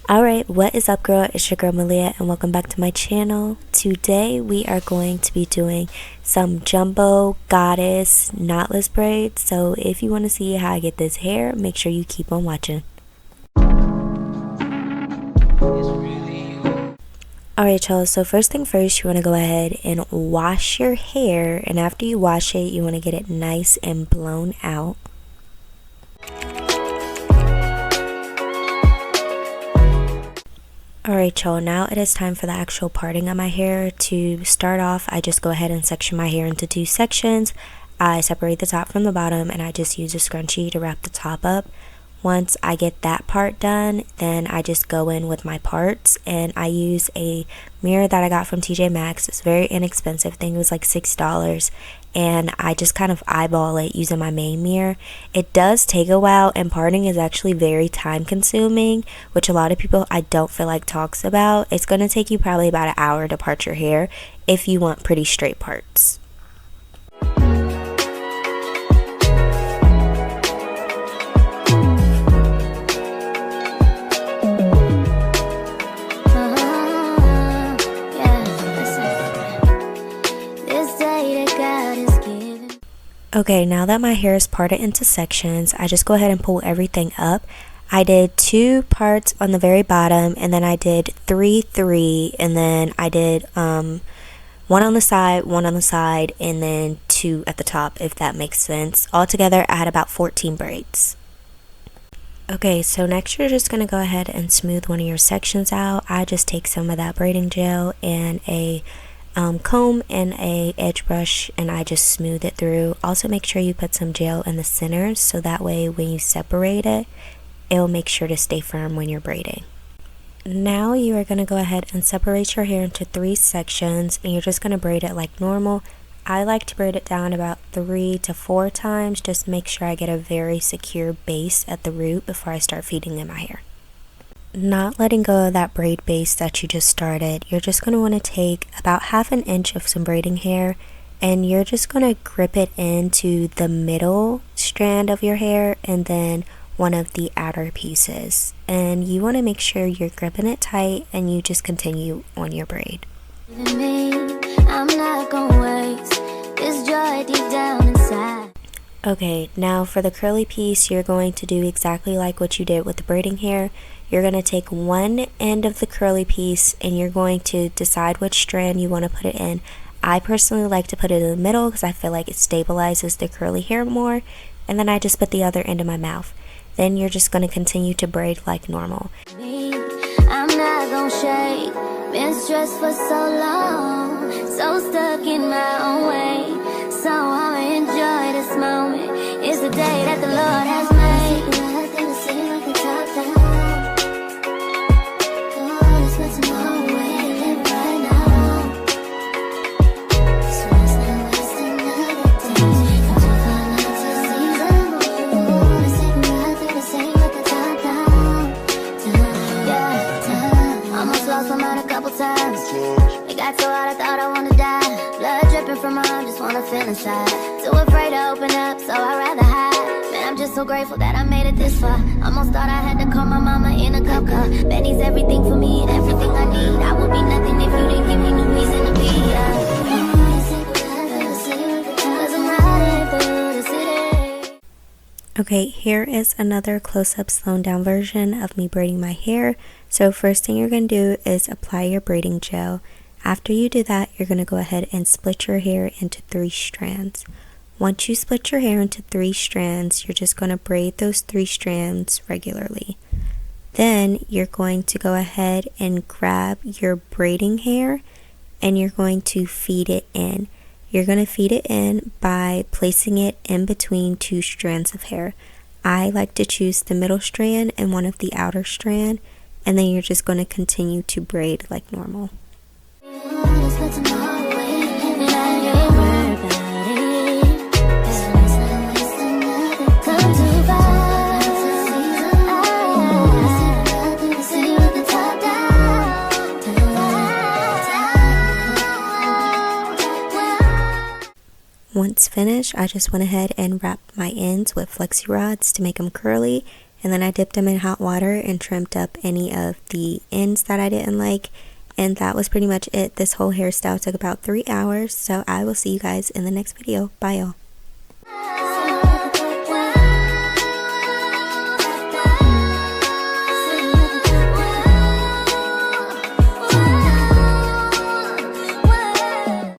Alright, what is up girl? It's your girl Malia and welcome back to my channel. Today we are going to be doing some jumbo goddess knotless braids. So if you want to see how I get this hair, make sure you keep on watching. Alright y'all, so first thing first, you want to go ahead and wash your hair, and after you wash it, you want to get it nice and blown out. Alright y'all, now it is time for the actual parting of my hair. To start off, I just go ahead and section my hair into 2 sections. I separate the top from the bottom and I just use a scrunchie to wrap the top up. Once I get that part done, then I just go in with my parts, and I use a mirror that I got from TJ Maxx. It's very inexpensive. I think it was like $6, and I just kind of eyeball it using my main mirror. It does take a while, and parting is actually very time consuming, which a lot of people I don't feel like talks about. It's going to take you probably about an hour to part your hair if you want pretty straight parts. Okay, now that my hair is parted into sections, I just go ahead and pull everything up. I did 2 parts on the very bottom, and then I did 3, and then I did 1 on the side, and then 2 at the top, if that makes sense. Altogether, I had about 14 braids. Okay, so next you're just going to go ahead and smooth one of your sections out. I just take some of that braiding gel and a comb and a edge brush, and I just smooth it through. Also make sure you put some gel in the centers, so that way when you separate it, it'll make sure to stay firm when you're braiding. Now you are going to go ahead and separate your hair into 3 sections, and you're just going to braid it like normal. I like to braid it down about 3 to 4 times, just to make sure I get a very secure base at the root before I start feeding in my hair. Not letting go of that braid base that you just started, you're just going to want to take about 1/2 inch of some braiding hair, and you're just going to grip it into the middle strand of your hair and then one of the outer pieces. And you want to make sure you're gripping it tight, and you just continue on your braid. I'm not gonna waste this joy deep down inside. Okay, now for the curly piece, you're going to do exactly like what you did with the braiding hair. You're going to take one end of the curly piece, and you're going to decide which strand you want to put it in. I personally like to put it in the middle because I feel like it stabilizes the curly hair more, and then I just put the other end in my mouth. Then you're just going to continue to braid like normal. I'm not gonna shake, been stressed for so long, so stuck in my own way, so I'ma enjoy this moment. It's the day that the Lord has made. It got so hot I thought I wanna die. Blood dripping from my arm, just wanna feel inside. Too afraid to open up, so I'd rather hide. Man, I'm just so grateful that I made it this far. Almost thought I had to call my mama in a cup car. Betty's everything for me and everything I need. I would be nothing if you didn't give me no reason to be. Okay, here is another close-up slowed down version of me braiding my hair. So first thing you're going to do is apply your braiding gel. After you do that, you're going to go ahead and split your hair into 3 strands. Once you split your hair into 3 strands, you're just going to braid those 3 strands regularly. Then you're going to go ahead and grab your braiding hair, and you're going to feed it in. You're going to feed it in by placing it in between 2 strands of hair. I like to choose the middle strand and one of the outer strand, and then you're just going to continue to braid like normal. Once finished, I just went ahead and wrapped my ends with flexi rods to make them curly, and then I dipped them in hot water and trimmed up any of the ends that I didn't like. And that was pretty much it. This whole hairstyle took about 3 hours, so I will see you guys in the next video. Bye y'all.